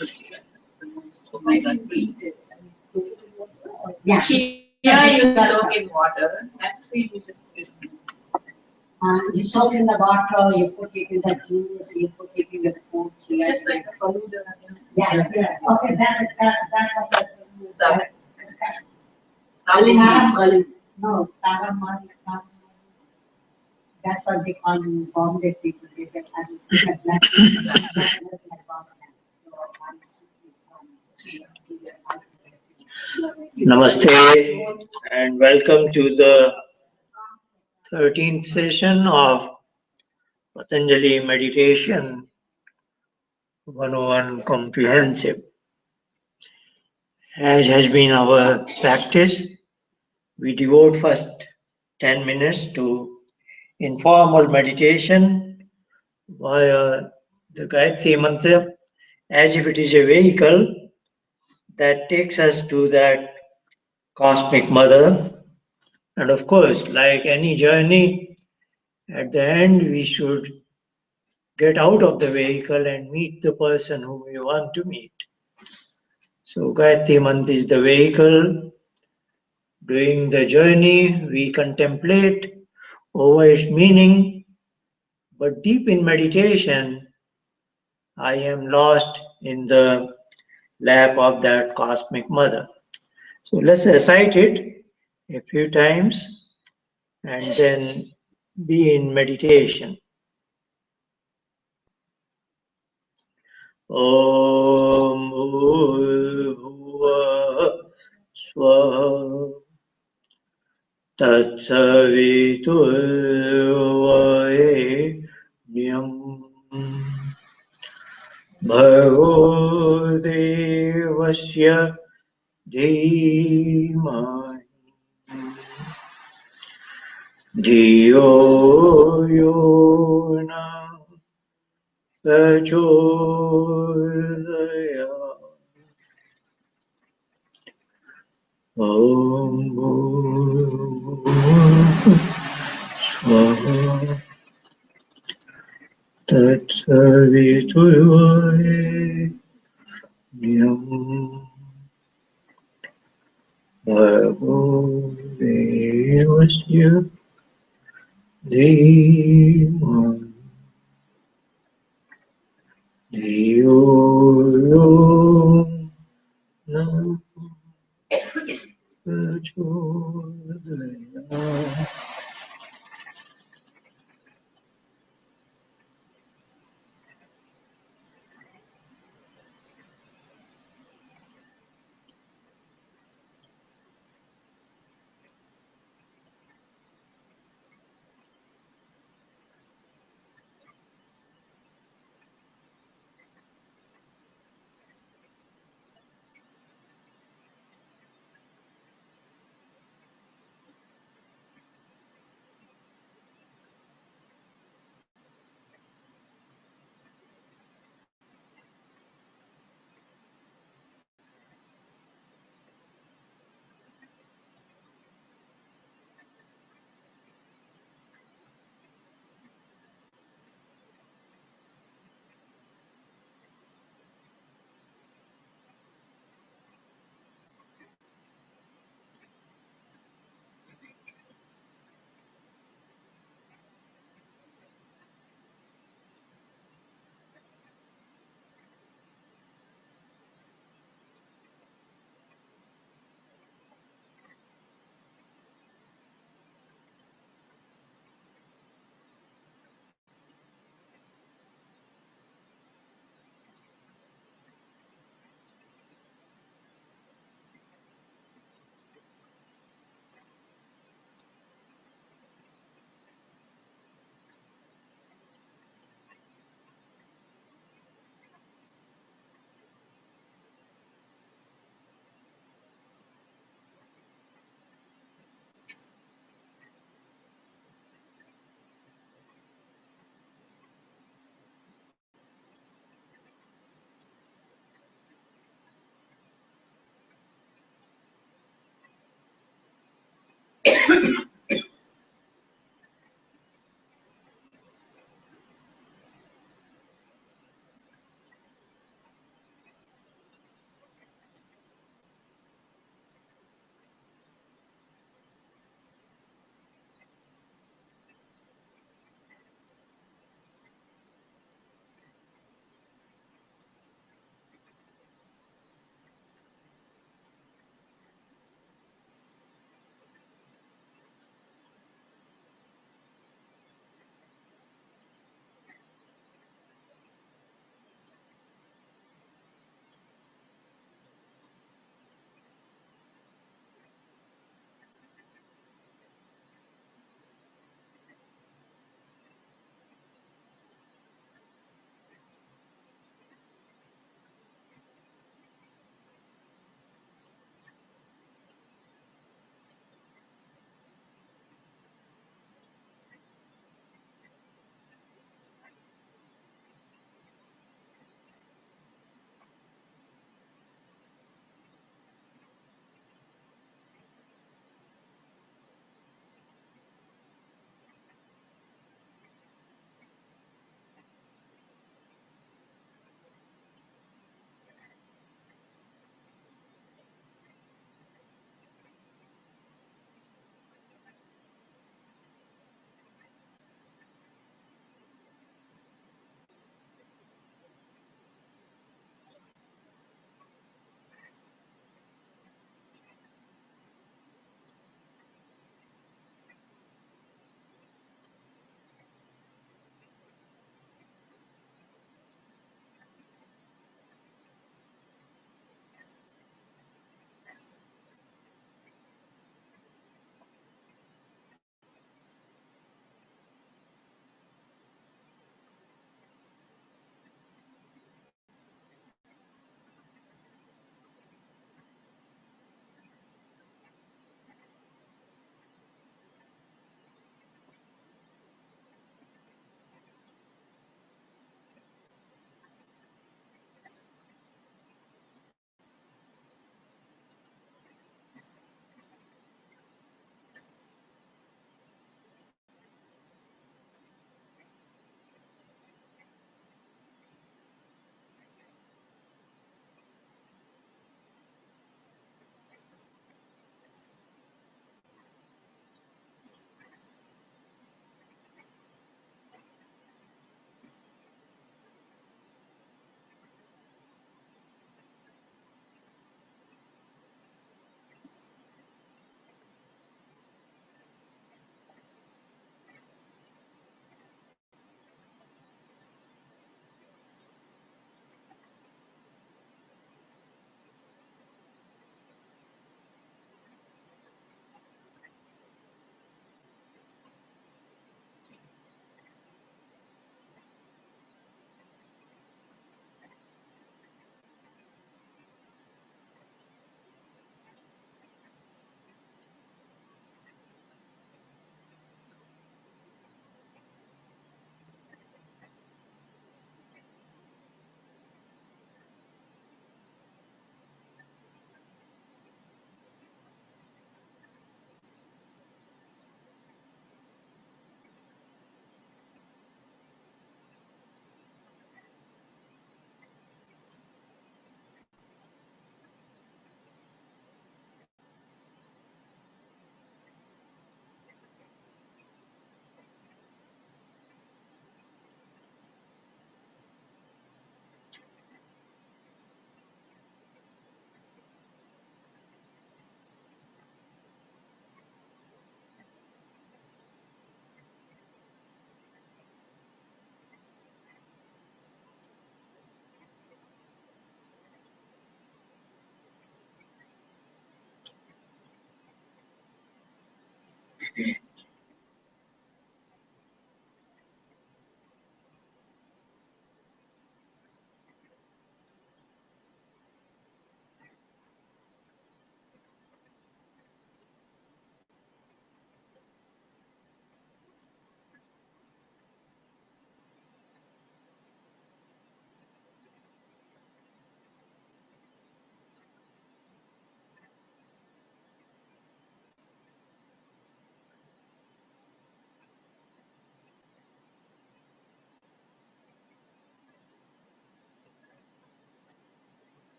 Oh my God, please. Yeah. Chia you soak in water. Hemp seed you just put it in. You soak in the water, you put it in the juice, you put it in the food. It's just like a faluda. Yeah, yeah. Okay, that's what Sabe. no, taramali. That's what they call in Bombay people. They get black Namaste and welcome to the 13th session of Patanjali Meditation 101 Comprehensive. As has been our practice, we devote first 10 minutes to informal meditation via the Gayatri Mantra as if it is a vehicle that takes us to that cosmic mother. And of course, like any journey, at the end we should get out of the vehicle and meet the person whom we want to meet. So Gayatri Mantra is the vehicle. During the journey, we contemplate over its meaning, but deep in meditation, I am lost in the lap of that cosmic mother. So let's recite it a few times and then be in meditation. Om Bhurbhuvah Swaha Tatsaviturvarenyam Bhargo Devasya Dhimani Dhiyo Yona Prachodaya Om Bhurbhuvah Swaha Tatsaviturvarenyam Bhargo Devasya Dhimani Dhiyo Yona Prachodaya.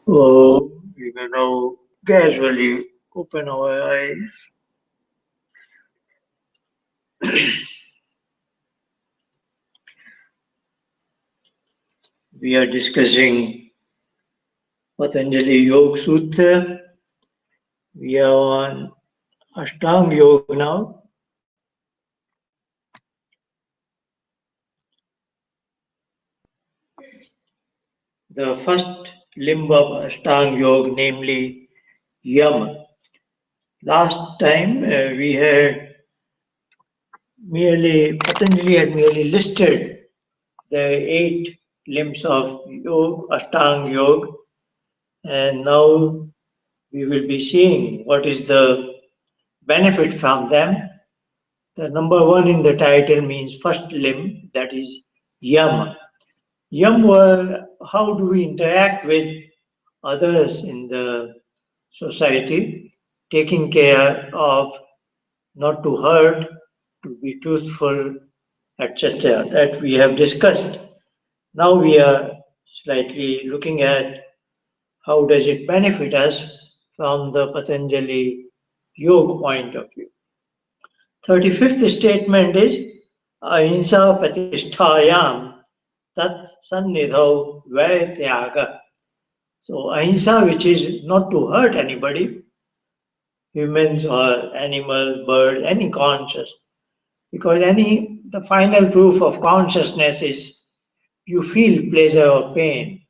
So we may now casually open our eyes. We are discussing Patanjali Yoga Sutra. We are on Ashtanga Yoga now. The first limb of Ashtanga Yoga, namely Yama. Last time we had Patanjali had merely listed the 8 limbs of yoga, Ashtanga Yoga, and now we will be seeing what is the benefit from them. The number 1 in the title means first limb, that is Yama. Yama, how do we interact with others in the society, taking care of not to hurt, to be truthful, etc. That we have discussed. Now we are slightly looking at how does it benefit us from the Patanjali Yoga point of view. 35th statement is Ahimsa Pratisthayam Tat Sannidhau Vaityaga. So Ahimsa, which is not to hurt anybody, humans or animals, birds, any conscious. Because the final proof of consciousness is you feel pleasure or pain.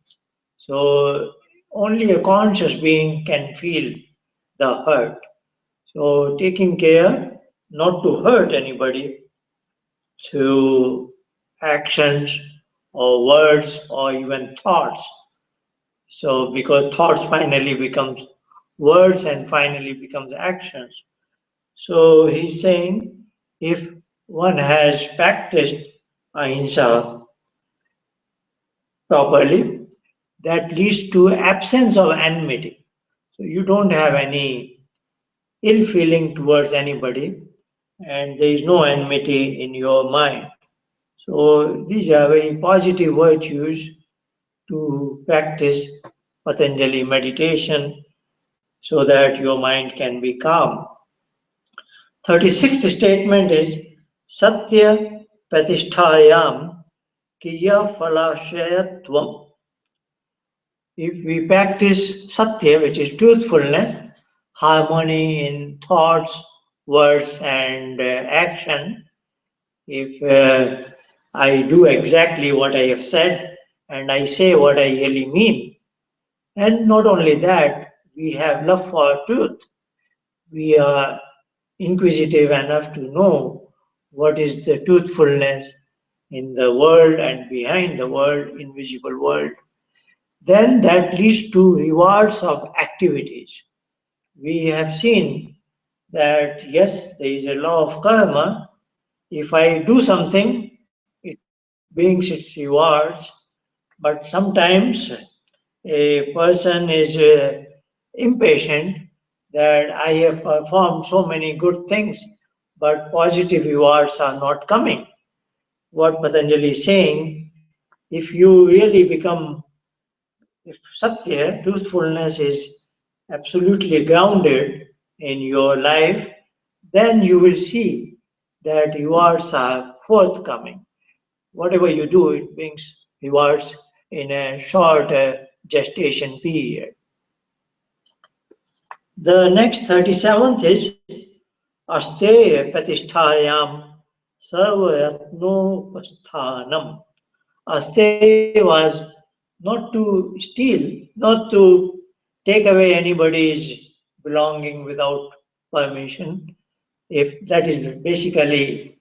So only a conscious being can feel the hurt. So taking care not to hurt anybody through actions or words or even thoughts. So because thoughts finally becomes words and finally becomes actions. So he's saying if one has practiced ahimsa properly, that leads to absence of enmity. So you don't have any ill feeling towards anybody and there is no enmity in your mind. So these are very positive virtues to practice Patanjali meditation so that your mind can be calm. 36th statement is Satya Pratisthayam Kiya Falashayatvam. If we practice Satya, which is truthfulness, harmony in thoughts, words, and action, if I do exactly what I have said and I say what I really mean, and not only that, we have love for truth. We are inquisitive enough to know what is the truthfulness in the world and behind the world, invisible world. Then that leads to rewards of activities. We have seen that yes, there is a law of karma. If I do something, it brings its rewards, but sometimes a person is impatient that I have performed so many good things, but positive rewards are not coming. What Patanjali is saying, if you really become, if Satya, truthfulness is absolutely grounded in your life, then you will see that rewards are forthcoming. whatever you do, it brings rewards in a short gestation period. The next 37th is Aste Pratisthayam Sarvayatnopasthanam. Aste was not to steal, not to take away anybody's belonging without permission. If that is basically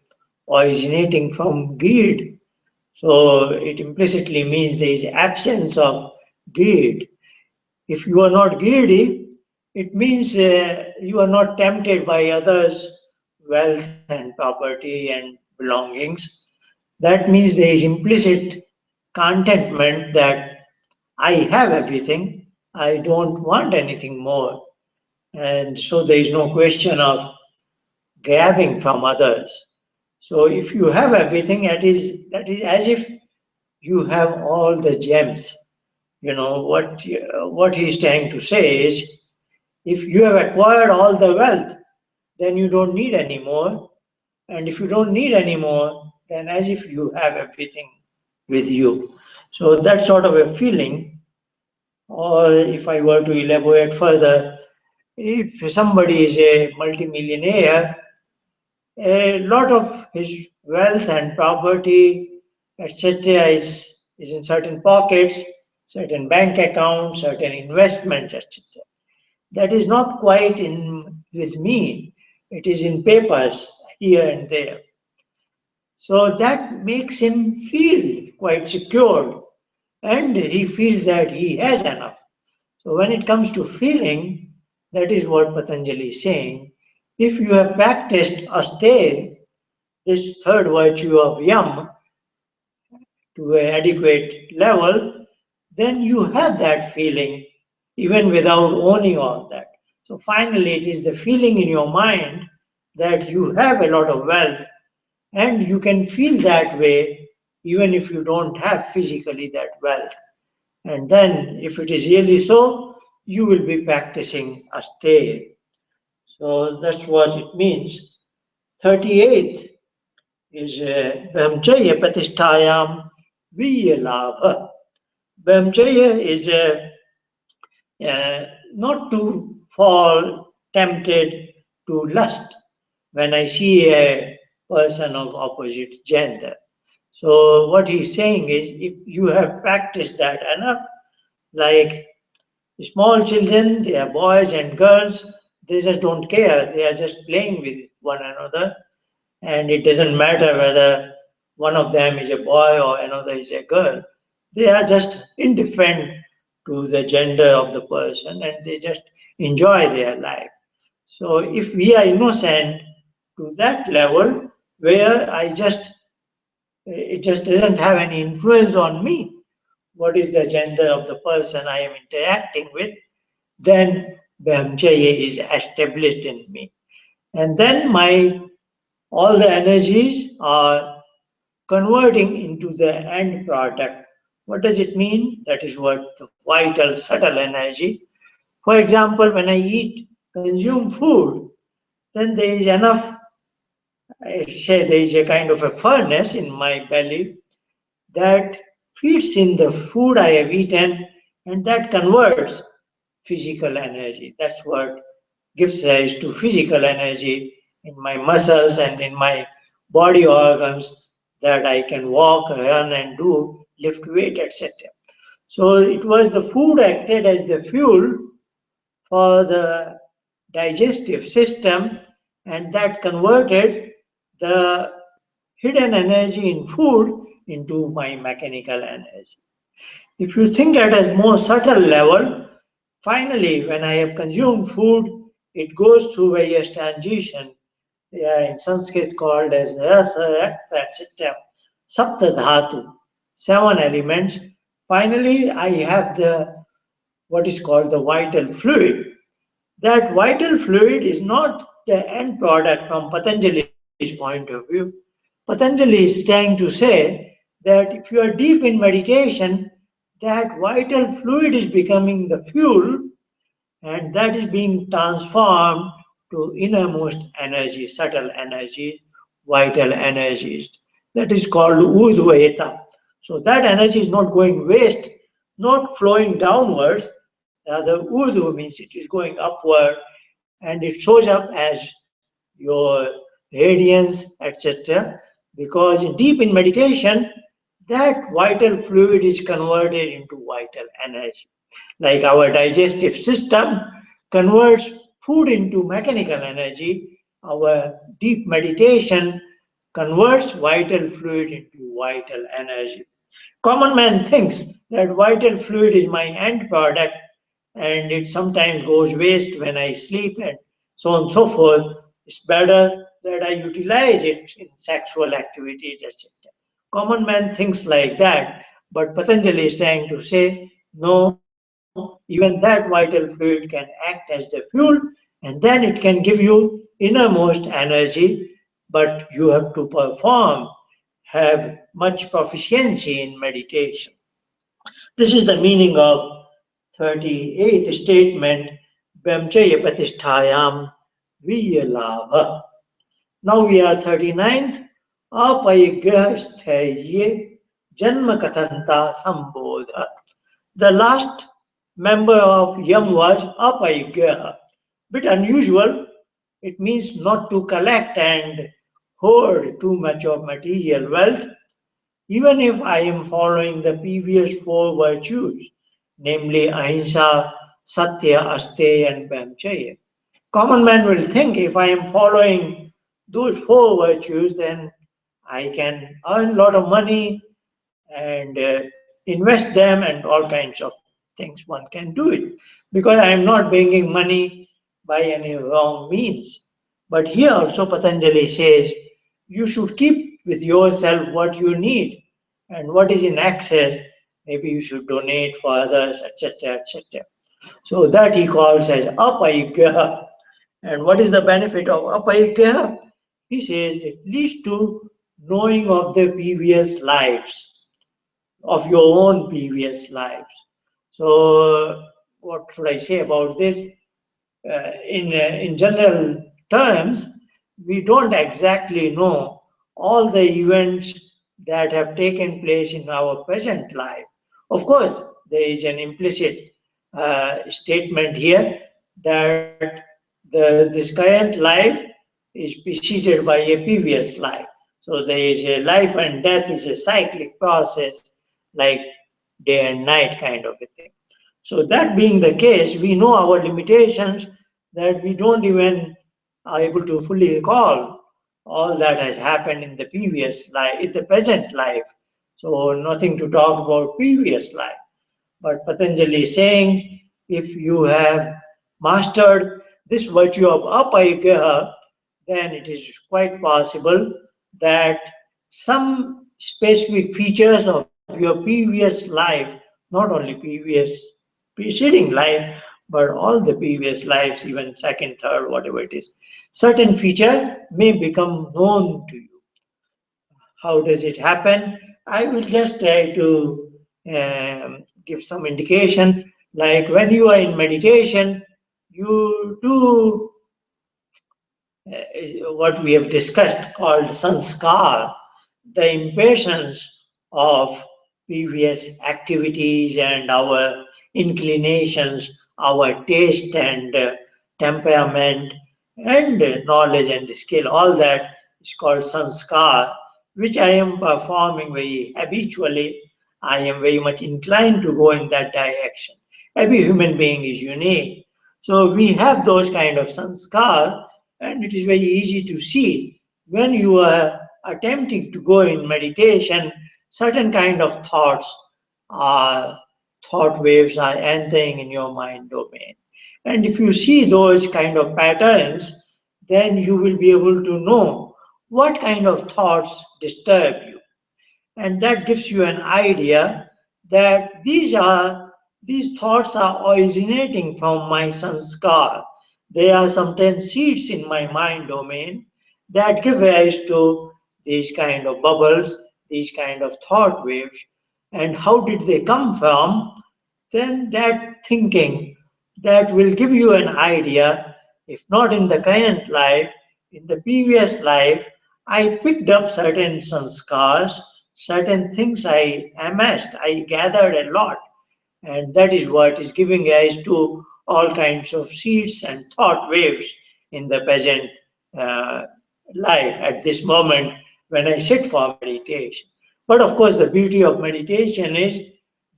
originating from greed, so it implicitly means there is absence of greed. If you are not greedy, it means you are not tempted by others' wealth and property and belongings. That means there is implicit contentment that I have everything, I don't want anything more. And so there is no question of grabbing from others. So if you have everything, that is as if you have all the gems. You know what he's trying to say is, if you have acquired all the wealth, then you don't need any more. And if you don't need any more, then as if you have everything with you. So that sort of a feeling, or if I were to elaborate further, if somebody is a multimillionaire, a lot of his wealth and property, etc., is in certain pockets, certain bank accounts, certain investments, etc. That is not quite in with me. It is in papers here and there. So that makes him feel quite secure, and he feels that he has enough. So when it comes to feeling, that is what Patanjali is saying. If you have practiced aste, this third virtue of yam, to an adequate level, then you have that feeling even without owning all that. So finally, it is the feeling in your mind that you have a lot of wealth, and you can feel that way even if you don't have physically that wealth. And then, if it is really so, you will be practicing aste. So that's what it means. 38th is Brahmacharya Pratisthayam Viyalabha. Brahmacharya is not to fall tempted to lust when I see a person of opposite gender. So what he's saying is, if you have practiced that enough, like small children, they are boys and girls, they just don't care. They are just playing with one another, and it doesn't matter whether one of them is a boy or another is a girl. They are just indifferent to the gender of the person, and they just enjoy their life. So if we are innocent to that level, where it just doesn't have any influence on me, what is the gender of the person I am interacting with, then Brahmacharya is established in me. And then my all the energies are converting into the end product. What does it mean? That is what the vital, subtle energy. For example, when I eat, consume food, then there is enough, I say there is a kind of a furnace in my belly that feeds in the food I have eaten, and that converts physical energy. That's what gives rise to physical energy in my muscles and in my body organs, that I can walk, run, and do, lift weight, etc. So it was the food acted as the fuel for the digestive system, and that converted the hidden energy in food into my mechanical energy. If you think at a more subtle level, finally, when I have consumed food, it goes through various transitions. They are in Sanskrit called as rasa, rakta, etc. Sapta dhatu, 7 elements. Finally, I have the what is called the vital fluid. That vital fluid is not the end product from Patanjali's point of view. Patanjali is trying to say that if you are deep in meditation, that vital fluid is becoming the fuel, and that is being transformed to innermost energy, subtle energies, vital energies. that is called urdhva. So that energy is not going waste, not flowing downwards. The urdhva means it is going upward, and it shows up as your radiance, etc. Because deep in meditation, that vital fluid is converted into vital energy. Like our digestive system converts food into mechanical energy, our deep meditation converts vital fluid into vital energy. Common man thinks that vital fluid is my end product and it sometimes goes waste when I sleep and so on and so forth. It's better that I utilize it in sexual activities, etc. Common man thinks like that, but Patanjali is trying to say, no, even that vital fluid can act as the fuel and then it can give you innermost energy, but you have to perform, have much proficiency in meditation. This is the meaning of 38th statement, Brahmacharya Pratisthayam Viyalabha. Now we are 39th, Apayagasthaye Janma Kathanta Sambodha. The last member of Yam was Apayagya. Bit unusual, it means not to collect and hoard too much of material wealth, even if I am following the previous four virtues, namely Ahimsa, Satya, Asteya, and Brahmacharya. Common man will think if I am following those four virtues, then I can earn a lot of money and invest them and all kinds of things. One can do it because I am not bringing money by any wrong means. But here also Patanjali says you should keep with yourself what you need and what is in excess. Maybe you should donate for others, etc., etc. So that he calls as apayigya. And what is the benefit of apayigya? He says it leads to knowing of the previous lives, of your own previous lives. So, what should I say about this? In general terms, we don't exactly know all the events that have taken place in our present life. Of course, there is an implicit statement here that this current life is preceded by a previous life. So there is a life and death is a cyclic process, like day and night kind of a thing. So that being the case, we know our limitations that we don't even are able to fully recall all that has happened in the previous life, in the present life. So nothing to talk about previous life. But Patanjali is saying if you have mastered this virtue of apayagya, then it is quite possible that some specific features of your previous life, not only previous preceding life, but all the previous lives, even second, third, whatever it is, certain feature may become known to you. How does it happen? I will just try to give some indication. Like when you are in meditation, you do what we have discussed called sanskar, the impressions of previous activities and our inclinations, our taste and temperament and knowledge and skill, all that is called sanskar, which I am performing very habitually. I am very much inclined to go in that direction. Every human being is unique. So we have those kind of sanskar, and it is very easy to see when you are attempting to go in meditation, certain kind of are thought waves are entering in your mind domain. And if you see those kind of patterns, then you will be able to know what kind of thoughts disturb you. And that gives you an idea that these thoughts are originating from my sanskar. They are sometimes seeds in my mind domain that give rise to these kind of bubbles, these kind of thought waves. And how did they come from? Then that thinking that will give you an idea, if not in the current life, in the previous life, I picked up certain sanskars, certain things I amassed, I gathered a lot, and that is what is giving rise to all kinds of seeds and thought waves in the present uh, life at this moment when I sit for meditation. But of course, the beauty of meditation is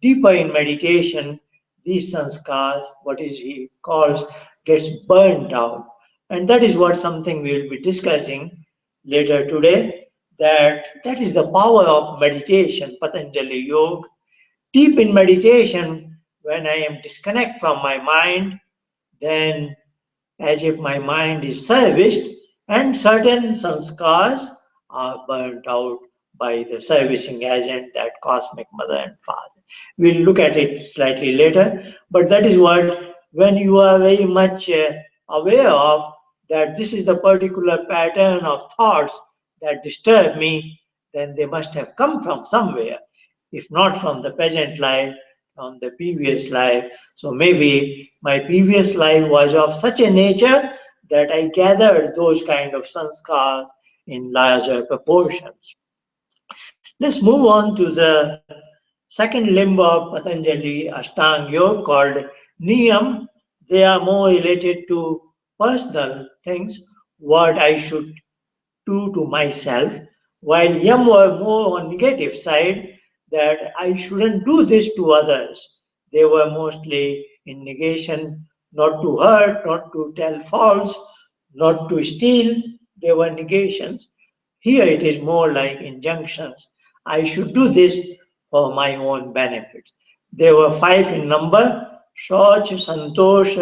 deeper in meditation, these sanskars, what is he calls, gets burnt out. And that is what something we will be discussing later today. That is the power of meditation, Patanjali Yoga. Deep in meditation, when I am disconnect from my mind, then as if my mind is serviced and certain sanskars are burnt out by the servicing agent, that cosmic mother and father. We'll look at it slightly later, but that is what, when you are very much aware of that this is the particular pattern of thoughts that disturb me, then they must have come from somewhere, if not from the present life, from the previous life. So maybe my previous life was of such a nature that I gathered those kind of sanskars in larger proportions. Let's move on to the second limb of Patanjali Ashtanga Yoga called Niyam. They are more related to personal things, what I should do to myself, while Yam were more on negative side, that I shouldn't do this to others. They were mostly in negation, not to hurt, not to tell false, not to steal. They were negations. Here it is more like injunctions. I should do this for my own benefit. There were five in number: Shauch, Santosh,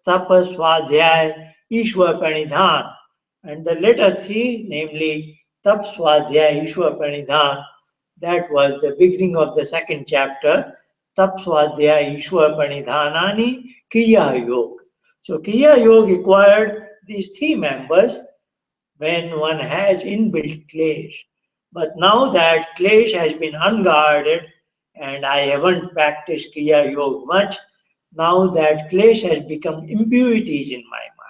Tapa, Swadhyay, Ishwar Pranidhan. And the later three, namely Tap, Swadhyay, Ishwar Pranidhan, that was the beginning of the second chapter. Tap, Swadhyay, Ishwar Pranidhanani, Kriya Yoga. So Kriya Yoga required these three members when one has inbuilt clash. But now that clash has been unguarded and I haven't practiced Kriya Yoga much, now that clash has become impurities in my mind.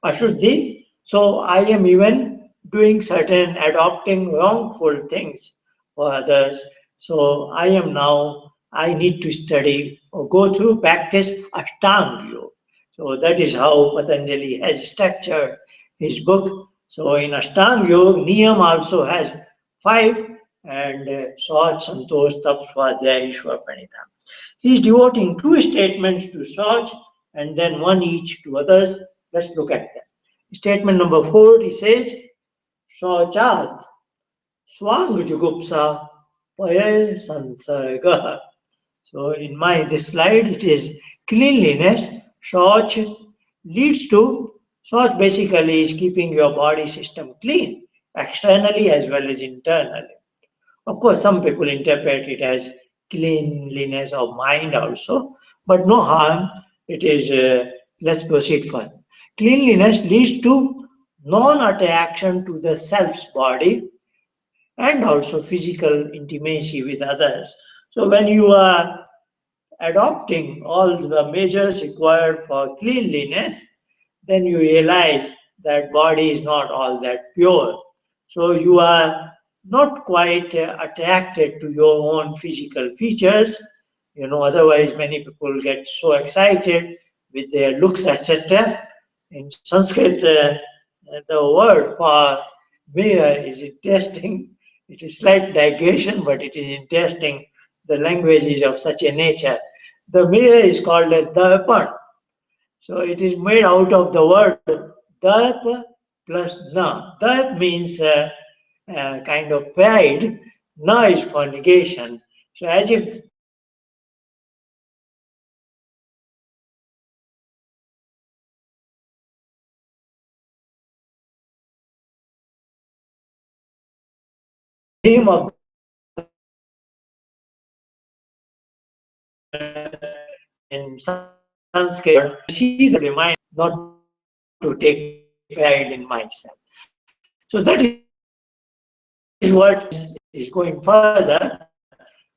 Ashuddhi. So I am even doing certain adopting wrongful things for others. So I am now, I need to study or go through practice Ashtanga Yoga. So that is how Patanjali has structured his book. So in Ashtanga Yoga, Niyam also has five, and Sach, Santosh, Tap, Swadhyaya, Ishwar, Pranidhana. He is devoting two statements to Sach and then one each to others. Let's look at them. Statement number 4, he says, Shauchat, Swang Jugupsa, Paya Sansarga. So in my this slide, it is cleanliness. Shauch leads to, Shauch basically is keeping your body system clean, externally as well as internally. Of course, some people interpret it as cleanliness of mind also, but no harm. It is, let's proceed further. Cleanliness leads to non-attraction to the self's body and also physical intimacy with others. So when you are adopting all the measures required for cleanliness, then you realize that body is not all that pure. So you are not quite attracted to your own physical features. You know, otherwise many people get so excited with their looks, etc. In Sanskrit, the word for mirror is interesting. It is slight digression, but it is interesting. The language is of such a nature. The mirror is called a darpan. So it is made out of the word darp plus na. Darp means kind of pride. Na is for negation. So as if name of in Sanskrit, see the remind not to take pride in myself. So that is what is going further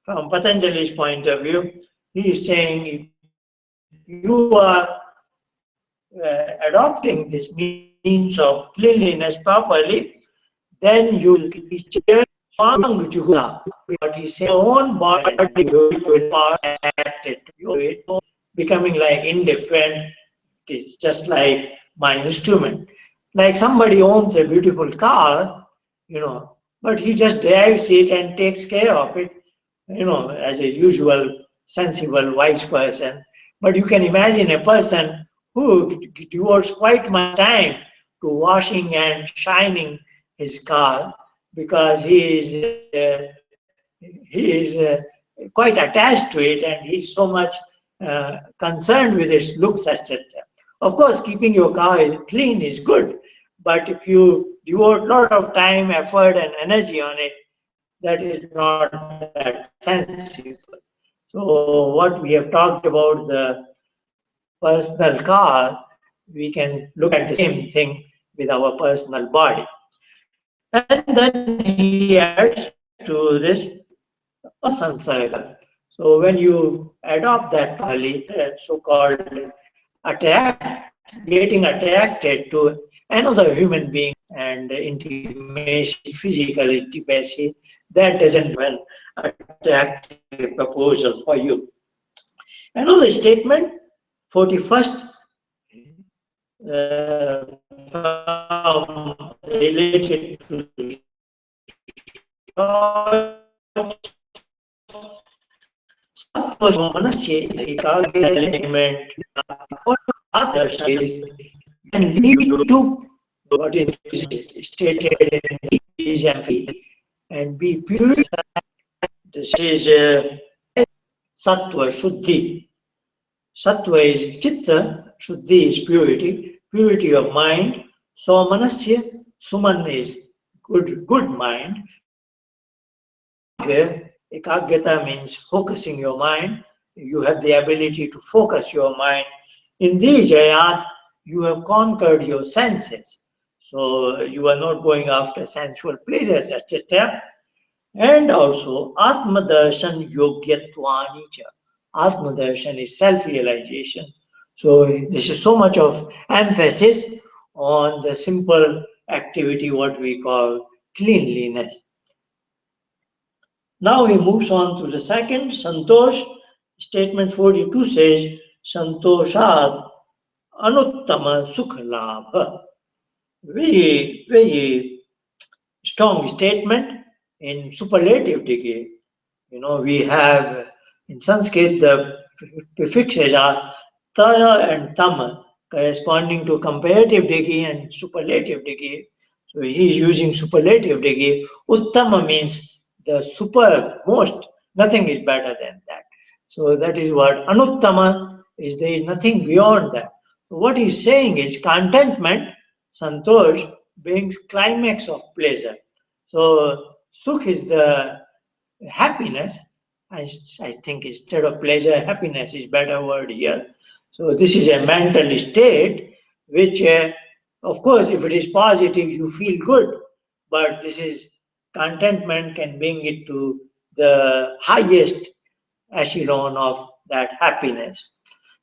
from Patanjali's point of view. He is saying if you are adopting this means of cleanliness properly, then you will not be attracted to your own physical features. You will not be attracted to your own physical features. You will be then you will reach Swang Juhula. But he said, your own body will part acted to it, becoming like indifferent. It is just like my instrument. Like somebody owns a beautiful car, but he just drives it and takes care of it, as a usual, sensible, wise person. But you can imagine a person who devotes quite much time to washing and shining his car because he is quite attached to it and he's so much concerned with its looks, etc. Of course, keeping your car clean is good, but if you devote a lot of time, effort, and energy on it, that is not that sensible. So, what we have talked about the personal car, we can look at the same thing with our personal body. And then he adds to this asansara. So when you adopt that personality, so-called getting attracted to another human being and intimacy, physical intimacy, that doesn't when attractive proposal for you. Another statement, 41st, related to element others can lead to what is stated in these and be pure. This is sattva, shuddhi. Sattva is chitta, shuddhi is purity, purity of mind. Somanasya, suman is good mind. Ekagyata means focusing your mind. You have the ability to focus your mind. In the Jayat, you have conquered your senses. So you are not going after sensual pleasures, etc. And also, Atmadarshan Yogyatwani cha. Atmadarshan is self-realization. So this is so much of emphasis on the simple activity, what we call cleanliness. Now he moves on to the second, Santosh. Statement 42 says, Santoshad Anuttama Sukha Labha. Very, very strong statement in superlative degree. We have in Sanskrit the prefixes are ta and tam corresponding to comparative degree and superlative degree. So he is using superlative degree. Uttama means the super most, nothing is better than that. So that is what anuttama is, there is nothing beyond that. So what he is saying is contentment, santosh, brings climax of pleasure. So sukh is the happiness. I think instead of pleasure, happiness is better word here. So this is a mental state which, of course, if it is positive, you feel good. But this is contentment can bring it to the highest echelon of that happiness.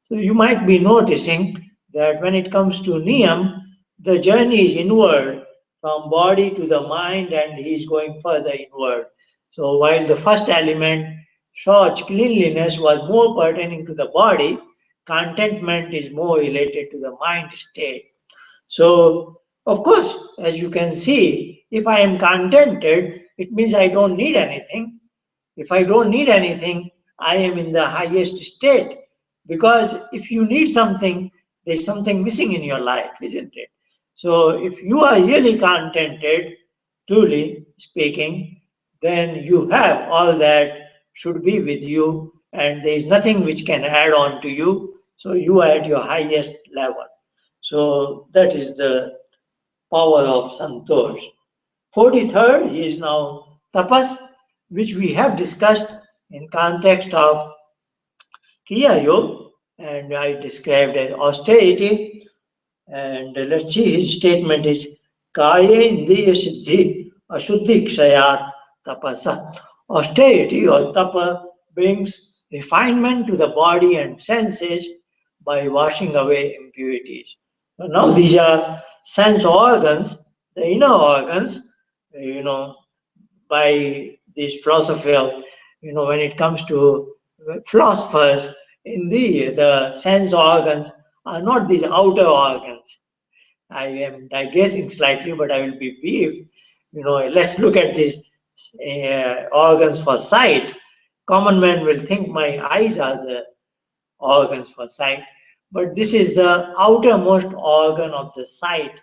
So you might be noticing that when it comes to Niyam, the journey is inward from body to the mind and he is going further inward. So while the first element, Shauch, cleanliness, was more pertaining to the body, contentment is more related to the mind state. So, of course, as you can see, if I am contented, it means I don't need anything. If I don't need anything, I am in the highest state. Because if you need something, there's something missing in your life, isn't it? So if you are really contented, truly speaking, then you have all that should be with you, and there is nothing which can add on to you. So you are at your highest level. So that is the power of Santosh. 43rd is now tapas, which we have discussed in context of Kriya Yoga, and I described as austerity. And let's see, his statement is Kaya Indriya Siddhi Ashuddhi Kshayat Tapasa. Austerity or tapa brings refinement to the body and senses by washing away impurities. So now these are sense organs, the inner organs, you know, by this philosophy of, when it comes to philosophers, in the sense organs are not these outer organs. I am digressing slightly, but I will be brief. Let's look at these organs for sight. Common man will think my eyes are the organs for sight, but this is the outermost organ of the sight.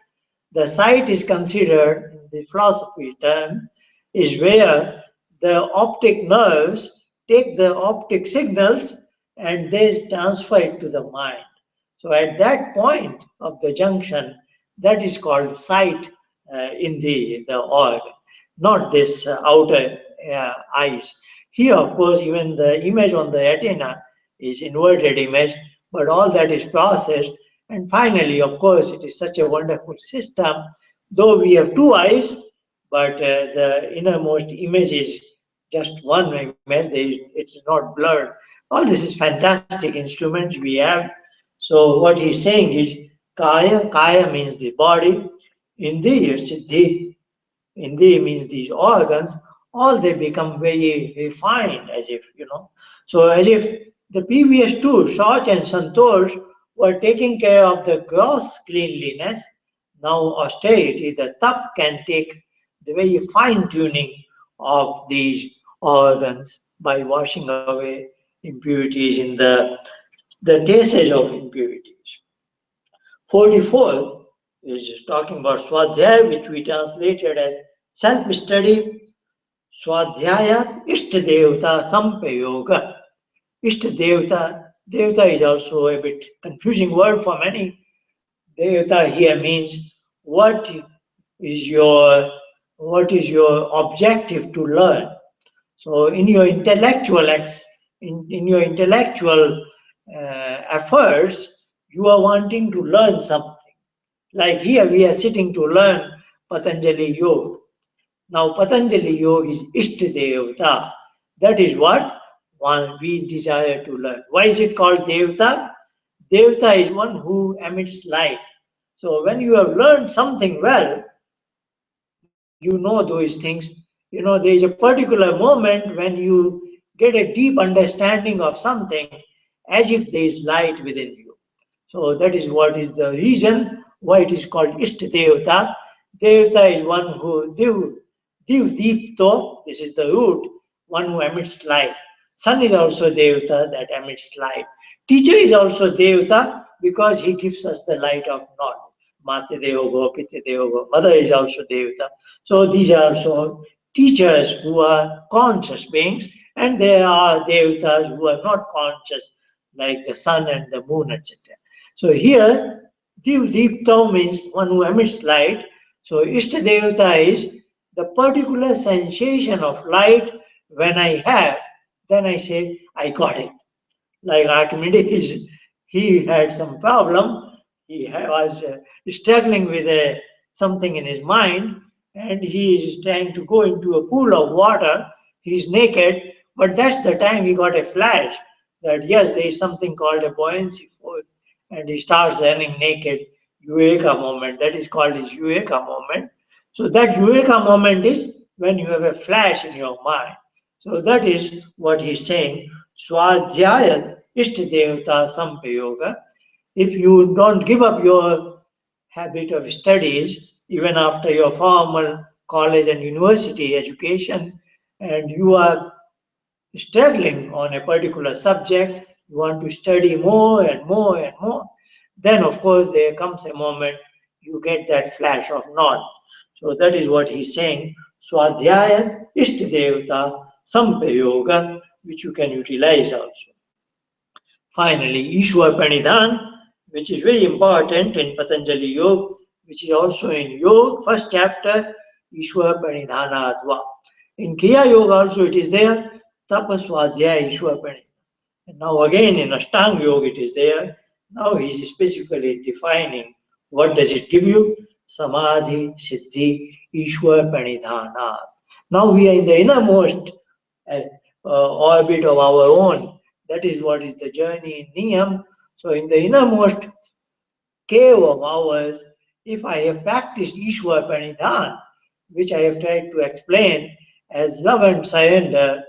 The sight is considered, in the philosophy term, is where the optic nerves take the optic signals and they transfer it to the mind. So at that point of the junction, that is called sight in the organ, not this outer eyes. Here, of course, even the image on the retina is inverted image, but all that is processed. And finally, of course, it is such a wonderful system. Though we have two eyes, but the innermost image is just one image. It's not blurred. All this is fantastic instruments we have. So what he's saying is kaya. Kaya means the body. Indi, siddhi. Indi means these organs. All they become very refined, as if. So as if the previous two, Shauch and Santosh, were taking care of the gross cleanliness. Now austerity, the tap, can take the very fine tuning of these organs by washing away impurities in the traces of impurities. 44th is talking about Swadhyaya, which we translated as self-study. Swadhyaya Ishtadevta Sampayoga. Devta is also a bit confusing word for many. Devta here means what is your objective to learn. So in your in your intellectual efforts, you are wanting to learn something. Like here, we are sitting to learn Patanjali Yoga. Now, Patanjali Yoga is Ishtadevta. That is what one we desire to learn. Why is it called Devta? Devta is one who emits light. So when you have learned something well, you know those things. There is a particular moment when you get a deep understanding of something as if there is light within you. So that is what is the reason why it is called Ishta Devta. Devta is one who Div Deepto, this is the root, one who emits light. Sun is also Devta that emits light. Teacher is also Devta because he gives us the light of knowledge. Mate Devogo, Pite Devogo. Mother is also Devta. So these are also teachers who are conscious beings, and there are Devatas who are not conscious, like the sun and the moon, etc. So here, Deepto means one who emits light. So Ishta Devata is the particular sensation of light when I have, then I say, I got it. Like Archimedes, he had some problem. Was struggling with something in his mind, and he is trying to go into a pool of water. He's naked, but that's the time he got a flash that yes, there is something called a buoyancy force, and he starts running naked. Eureka moment. That is called his Eureka moment. So that Eureka moment is when you have a flash in your mind. So that is what he's saying. Swadhyaya Ishtadevta Sampayoga. If you don't give up your habit of studies, even after your formal college and university education, and you are struggling on a particular subject, you want to study more and more and more, then of course there comes a moment you get that flash of knowledge. So that is what he's saying. Swadhyaya Ishtadevta Sampayoga, which you can utilize also. Finally, Ishwar Pranidhan, which is very important in Patanjali Yoga, which is also in Yoga, first chapter, Ishwar Pranidhana Adva. In Kriya Yoga also it is there, Tapaswadhyaya Ishwar Pranidhana. And now again in Ashtanga Yoga it is there. Now he is specifically defining what does it give you? Samadhi, Siddhi, Ishwar Pranidhana. Now we are in the innermost orbit of our own. That is what is the journey in Niyam. So in the innermost cave of ours, if I have practiced Ishwar Pranidhan, which I have tried to explain as love and surrender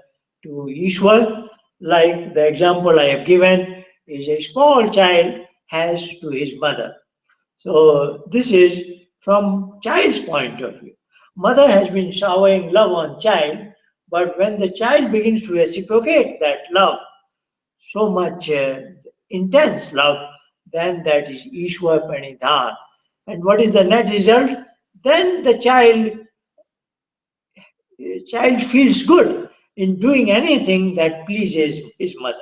to Ishwar, like the example I have given is a small child has to his mother. So this is from child's point of view. Mother has been showering love on child, but when the child begins to reciprocate that love, so much intense love, then that is Ishwar Pranidhan. And what is the net result? Then the child feels good in doing anything that pleases his mother.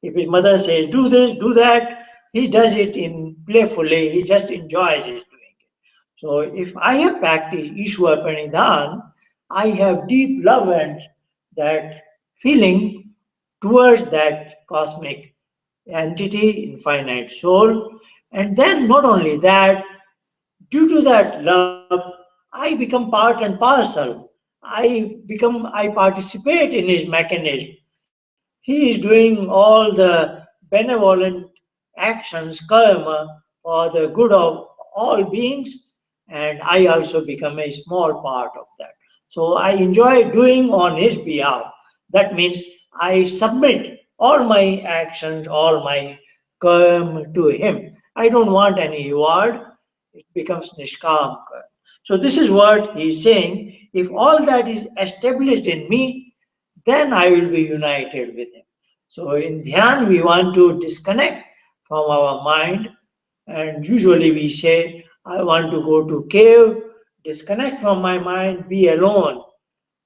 If his mother says, do this, do that, he does it in playfully, he just enjoys it doing it. So if I have practiced Ishwar Pranidhan, I have deep love and that feeling towards that cosmic entity, infinite soul. And then not only that, due to that love, I become part and parcel. I participate in his mechanism. He is doing all the benevolent actions, karma, for the good of all beings, and I also become a small part of that. So I enjoy doing on his behalf. That means I submit all my actions, all my karma to him. I don't want any reward. It becomes nishkam karma. So this is what he is saying. If all that is established in me, then I will be united with him. So in dhyan, we want to disconnect from our mind, and usually we say, I want to go to cave, disconnect from my mind, be alone.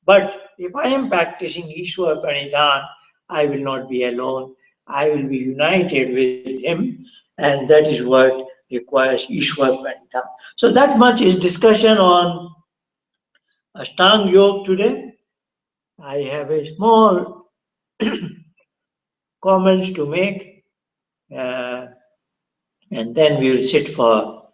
But if I am practicing Ishwar Pranidhan, I will not be alone. I will be united with him, and that is what requires Ishwar Pranidhan. So that much is discussion on Ashtang Yoga today. I have a small comments to make, uh, and then we will sit for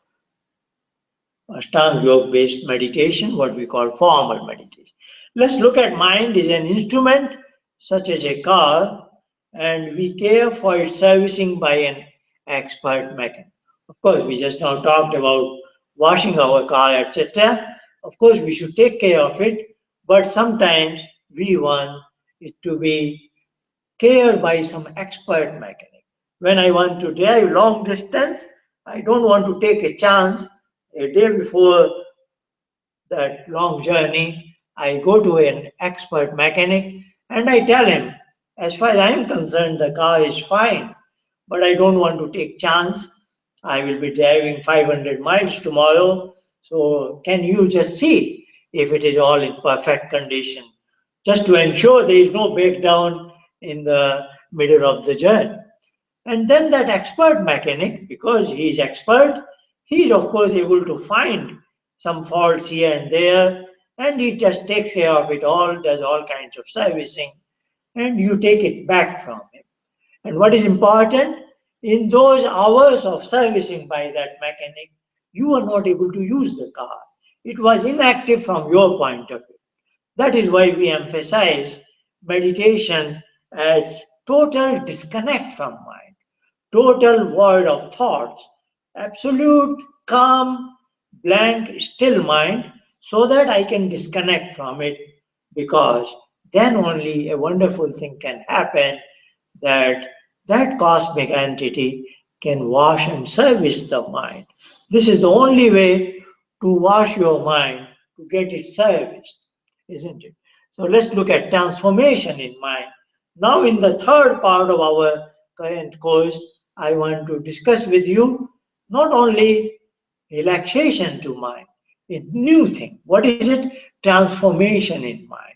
Ashtanga Yoga based meditation, what we call formal meditation. Let's look at mind is an instrument such as a car, and we care for its servicing by an expert mechanic. Of course, we just now talked about washing our car, etc. Of course, we should take care of it, but sometimes we want it to be cared by some expert mechanic. When I want to drive long distance, I don't want to take a chance a day before that long journey. I go to an expert mechanic and I tell him, as far as I am concerned, the car is fine, but I don't want to take chance. I will be driving 500 miles tomorrow. So can you just see if it is all in perfect condition, just to ensure there is no breakdown in the middle of the journey. And then that expert mechanic, because he is expert, he is of course able to find some faults here and there, and he just takes care of it all, does all kinds of servicing, and you take it back from him. And what is important, in those hours of servicing by that mechanic, you are not able to use the car. It was inactive from your point of view. That is why we emphasize meditation as total disconnect from mind, total void of thoughts, absolute calm, blank, still mind, so that I can disconnect from it, because then only a wonderful thing can happen, that that cosmic entity can wash and service the mind. This is the only way to wash your mind, to get it serviced, isn't it? So let's look at transformation in mind. Now, in the third part of our current course, I want to discuss with you not only relaxation to mind, a new thing. What is it? Transformation in mind.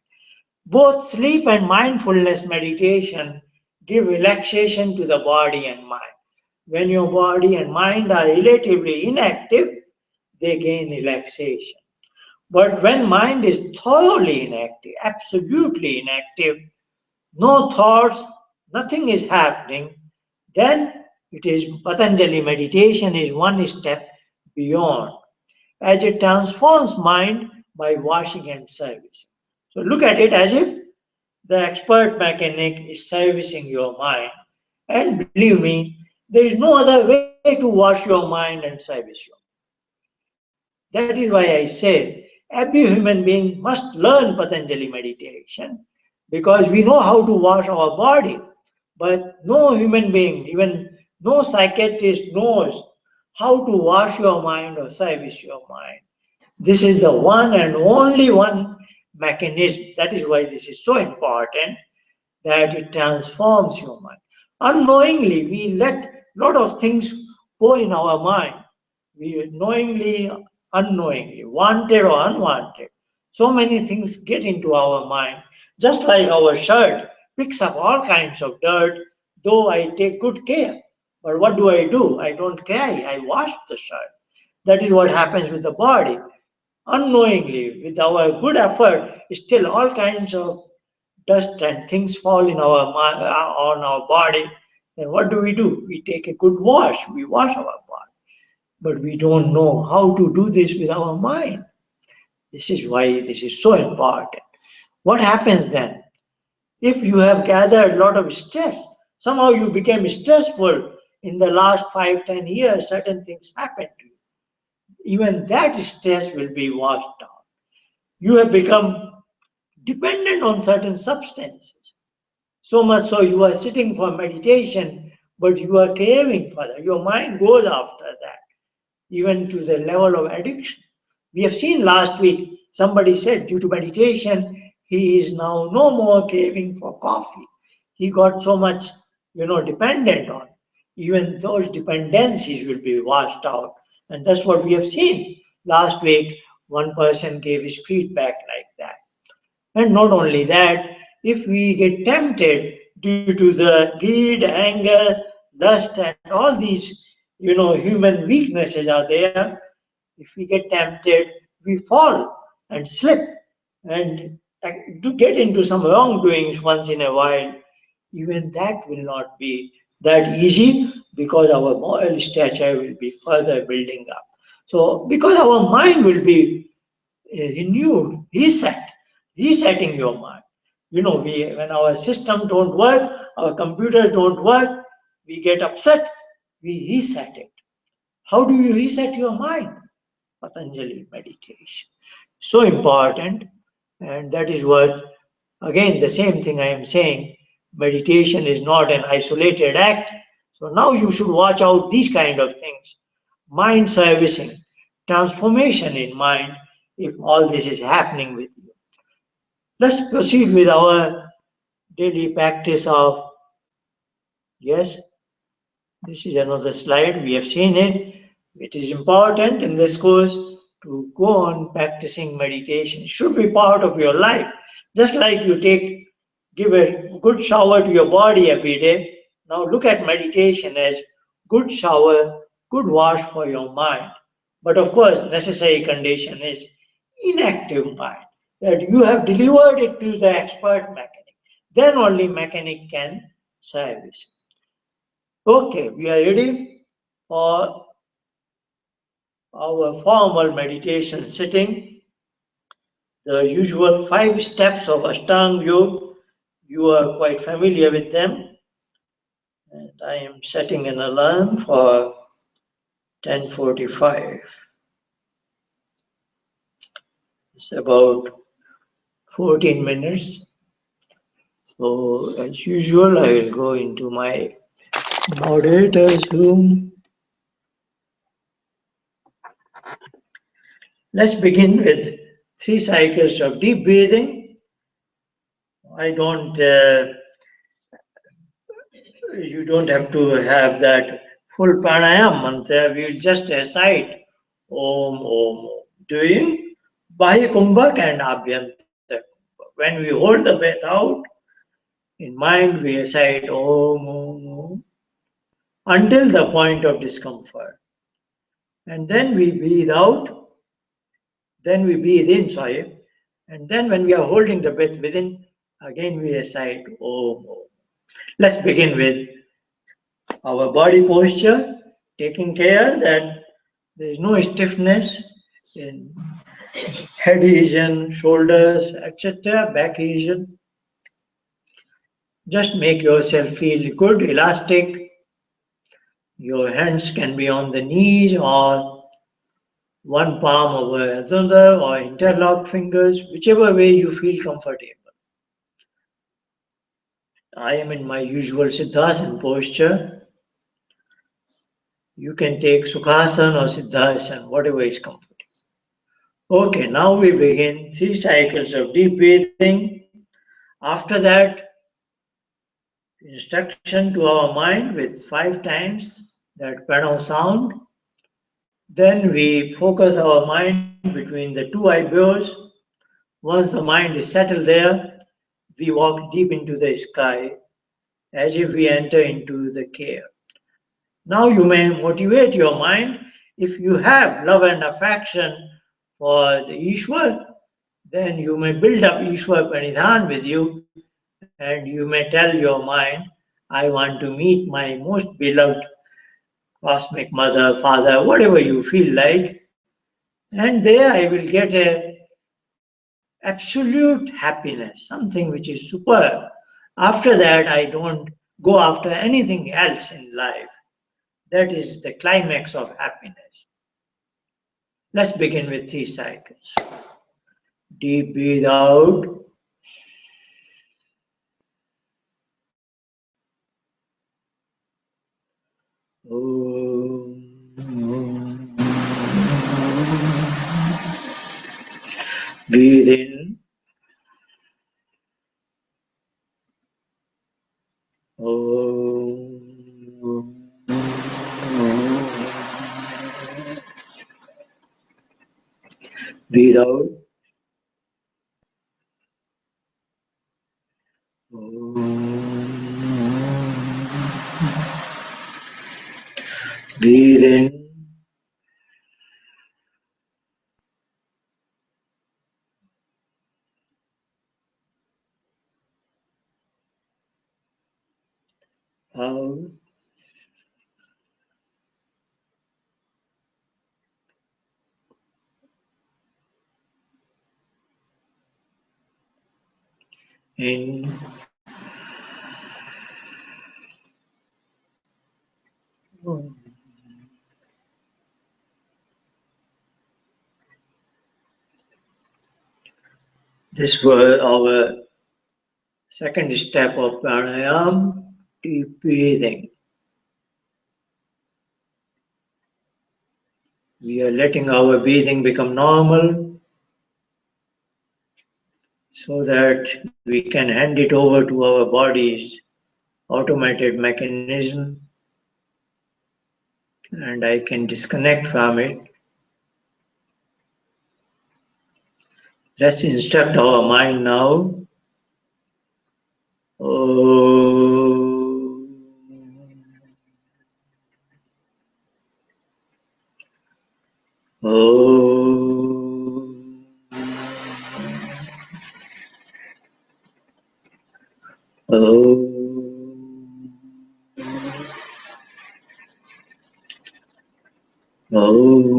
Both sleep and mindfulness meditation give relaxation to the body and mind. When your body and mind are relatively inactive, they gain relaxation. But when mind is thoroughly inactive, absolutely inactive, no thoughts, nothing is happening, then it is Patanjali meditation is one step beyond, as it transforms mind by washing and servicing. So look at it as if the expert mechanic is servicing your mind. And believe me, there is no other way to wash your mind and service your mind. That is why I say Every human being must learn Patanjali meditation because we know how to wash our body, but no human being, even no psychiatrist knows how to wash your mind or service your mind. This is the one and only one mechanism. That is why this is so important, that it transforms your mind. Unknowingly, we let lot of things go in our mind. We knowingly, unknowingly, wanted or unwanted. So many things get into our mind. Just like our shirt picks up all kinds of dirt, though I take good care. But what do? I don't carry, I wash the shirt. That is what happens with the body. Unknowingly, with our good effort, still all kinds of dust and things fall in our on our body. Then what do? We take a good wash. We wash our body, but we don't know how to do this with our mind. This is why this is so important. What happens then? If you have gathered a lot of stress, somehow you became stressful in the last 5, 10 years, certain things happen to you. Even that stress will be washed out. You have become dependent on certain substances. So much so you are sitting for meditation, but you are craving for that. Your mind goes after that, even to the level of addiction. We have seen last week, somebody said due to meditation, he is now no more craving for coffee. He got so much, dependent on. Even those dependencies will be washed out. And that's what we have seen. Last week, one person gave his feedback like that. And not only that, if we get tempted due to the greed, anger, lust, and all these, human weaknesses are there, if we get tempted, we fall and slip and to get into some wrongdoings once in a while. Even that will not be that easy because our moral stature will be further building up. So, because our mind will be renewed, resetting your mind. When our system don't work, our computers don't work, we get upset, we reset it. How do you reset your mind? Patanjali meditation. So important, and that is what, again, the same thing I am saying. Meditation is not an isolated act. So now you should watch out these kind of things. Mind servicing, transformation in mind, if all this is happening with you. Let's proceed with our daily practice of, yes, this is another slide, we have seen it. It is important in this course to go on practicing meditation. It should be part of your life. Just like you give a good shower to your body every day. Now look at meditation as good shower, good wash for your mind. But of course, necessary condition is inactive mind, that you have delivered it to the expert mechanic. Then only mechanic can service. Okay, we are ready for our formal meditation sitting. The usual 5 steps of Ashtanga Yoga, you are quite familiar with them. And I am setting an alarm for 10:45. It's about 14 minutes. So as usual, I will go into my moderator's room. Let's begin with 3 cycles of deep breathing. You don't have to have that full pranayam mantra. We will just recite Om Om Om, doing Bahi Kumbhak and Abhyanta Kumbhak. When we hold the breath out, in mind we recite Om Om Om until the point of discomfort. And then we breathe out, then we breathe in, sorry. And then when we are holding the breath within, again we recite Om Om. Let's begin with our body posture, taking care that there is no stiffness in head region, shoulders, etc., back region. Just make yourself feel good, elastic. Your hands can be on the knees or one palm over another or interlocked fingers, whichever way you feel comfortable. I am in my usual Siddhasana posture. You can take Sukhasana or Siddhasana, whatever is comfortable. Okay, now we begin 3 cycles of deep breathing. After that, instruction to our mind with 5 times that pranav sound. Then we focus our mind between the 2 eyebrows. Once the mind is settled there, we walk deep into the sky as if we enter into the cave. Now you may motivate your mind. If you have love and affection for the Ishwar, then you may build up Ishwar Pranidhan with you and you may tell your mind, I want to meet my most beloved cosmic mother, father, whatever you feel like. And there I will get a absolute happiness, something which is superb. After that, I don't go after anything else in life. That is the climax of happiness. Let's begin with 3 cycles. Deep breathe out. Breathe in. Breathe out. Breathe in. Out. In. This was our second step of pranayam, deep breathing. We are letting our breathing become normal so that we can hand it over to our body's automated mechanism and I can disconnect from it. Let's instruct our mind now. Oh. Oh. Oh. Oh.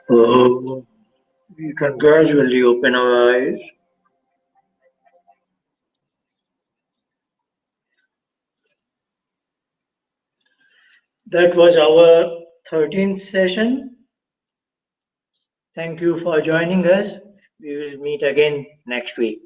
Oh, we can gradually open our eyes. That was our 13th session. Thank you for joining us. We will meet again next week.